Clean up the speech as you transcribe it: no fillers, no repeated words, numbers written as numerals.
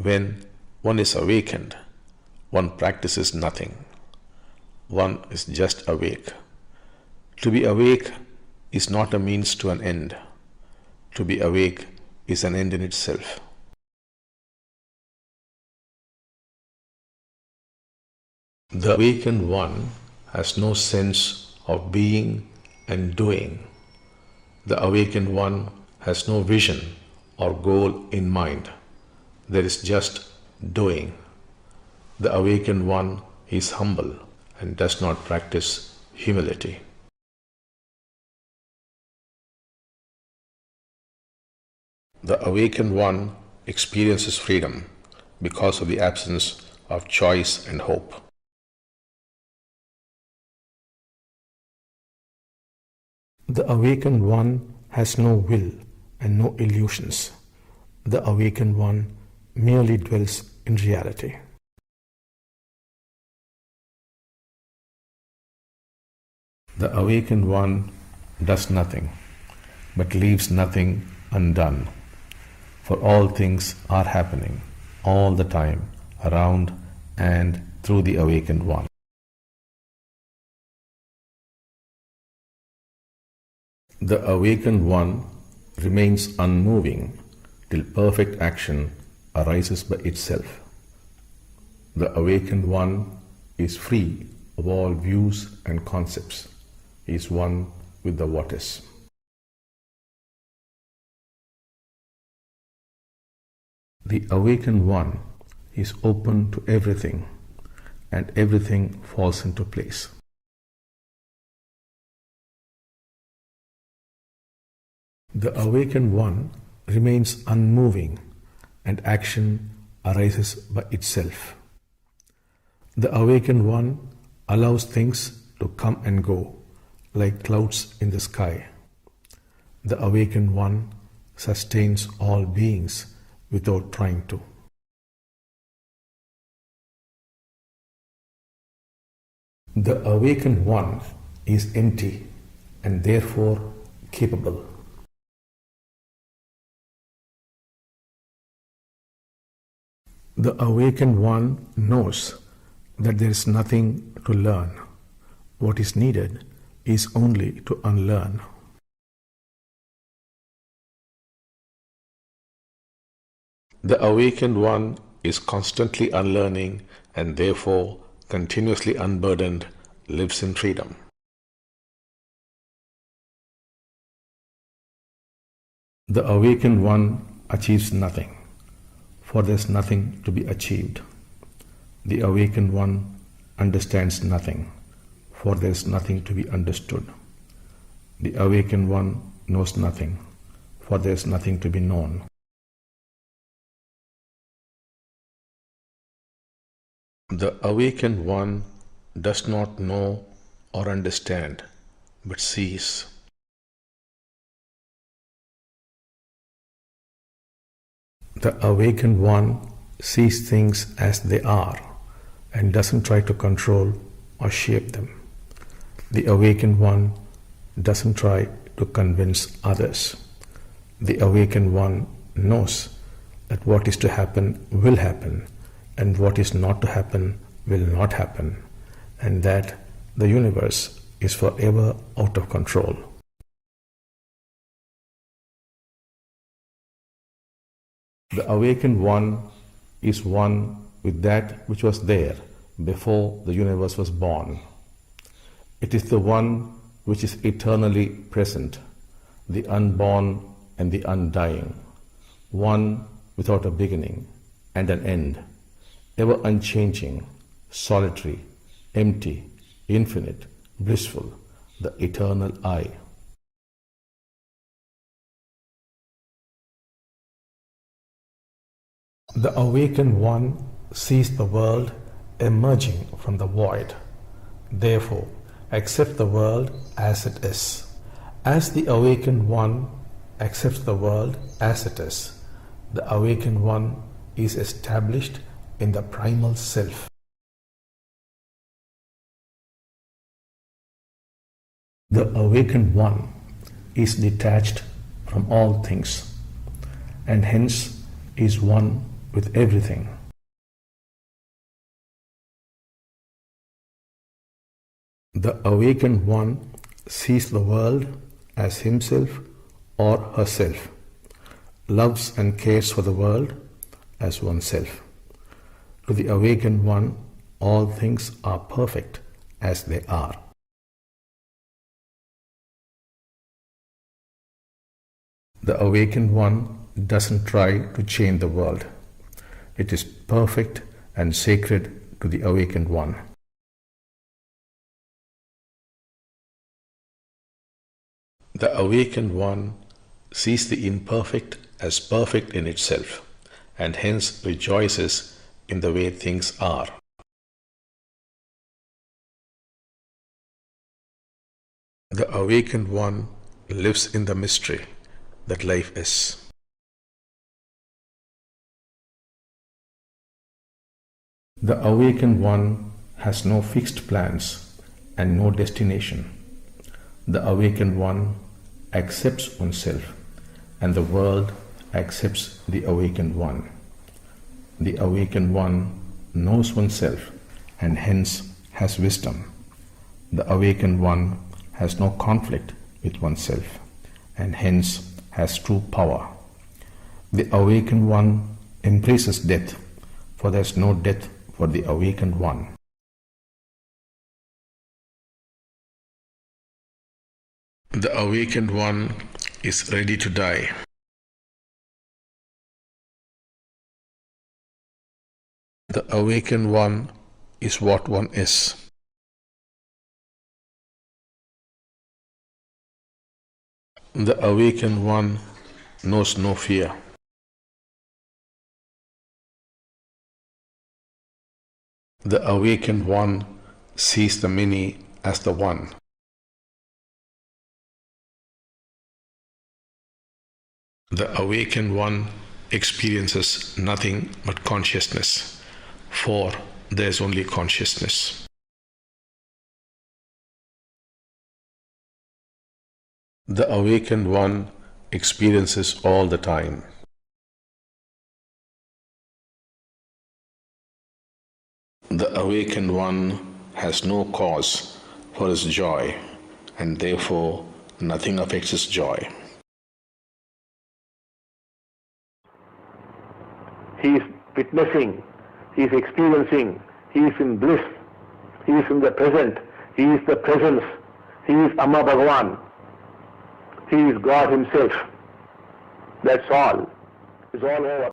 When one is awakened, one practices nothing. One is just awake. To be awake is not a means to an end. To be awake is an end in itself. The awakened one has no sense of being and doing. The awakened one has no vision or goal in mind. There is just doing. The awakened one is humble and does not practice humility. The awakened one experiences freedom because of the absence of choice and hope. The awakened one has no will and no illusions. The awakened one merely dwells in reality. The awakened one does nothing, but leaves nothing undone. For all things are happening all the time around and through the awakened one. The awakened one remains unmoving till perfect action arises by itself. The awakened one is free of all views and concepts. He is one with the what is. The awakened one is open to everything, and everything falls into place. The awakened one remains unmoving, and action arises by itself. The awakened one allows things to come and go like clouds in the sky. The awakened one sustains all beings without trying to. The awakened one is empty and therefore capable. The awakened one knows that there is nothing to learn. What is needed is only to unlearn. The awakened one is constantly unlearning and therefore continuously unburdened, lives in freedom. The awakened one achieves nothing, for there is nothing to be achieved. The awakened one understands nothing, for there is nothing to be understood. The awakened one knows nothing, for there is nothing to be known. The awakened one does not know or understand, but sees. The awakened one sees things as they are and doesn't try to control or shape them. The awakened one doesn't try to convince others. The awakened one knows that what is to happen will happen, and what is not to happen will not happen, and that the universe is forever out of control. The awakened one is one with that which was there before the universe was born. It is the one which is eternally present, the unborn and the undying, one without a beginning and an end, ever unchanging, solitary, empty, infinite, blissful, the eternal I. The awakened one sees the world emerging from the void. Therefore, accept the world as it is. As the awakened one accepts the world as it is, the awakened one is established in the primal self. The awakened one is detached from all things, and hence is one with everything. The awakened one sees the world as himself or herself, loves and cares for the world as oneself. To the awakened one, all things are perfect as they are. The awakened one doesn't try to change the world. It is perfect and sacred to the awakened one. The awakened one sees the imperfect as perfect in itself, and hence rejoices in the way things are. The awakened one lives in the mystery that life is. The awakened one has no fixed plans and no destination. The awakened one accepts oneself, and the world accepts the awakened one. The awakened one knows oneself and hence has wisdom. The awakened one has no conflict with oneself and hence has true power. The awakened one embraces death, for there is no death for the awakened one. The awakened one is ready to die. The awakened one is what one is. The awakened one knows no fear. The awakened one sees the many as the one. The awakened one experiences nothing but consciousness, for there is only consciousness. The awakened one experiences all the time. The awakened one has no cause for his joy, and therefore nothing affects his joy. He is witnessing, he is experiencing, he is in bliss, he is in the present, he is the presence, he is Amma Bhagavan, he is God himself. That's all. It's all over.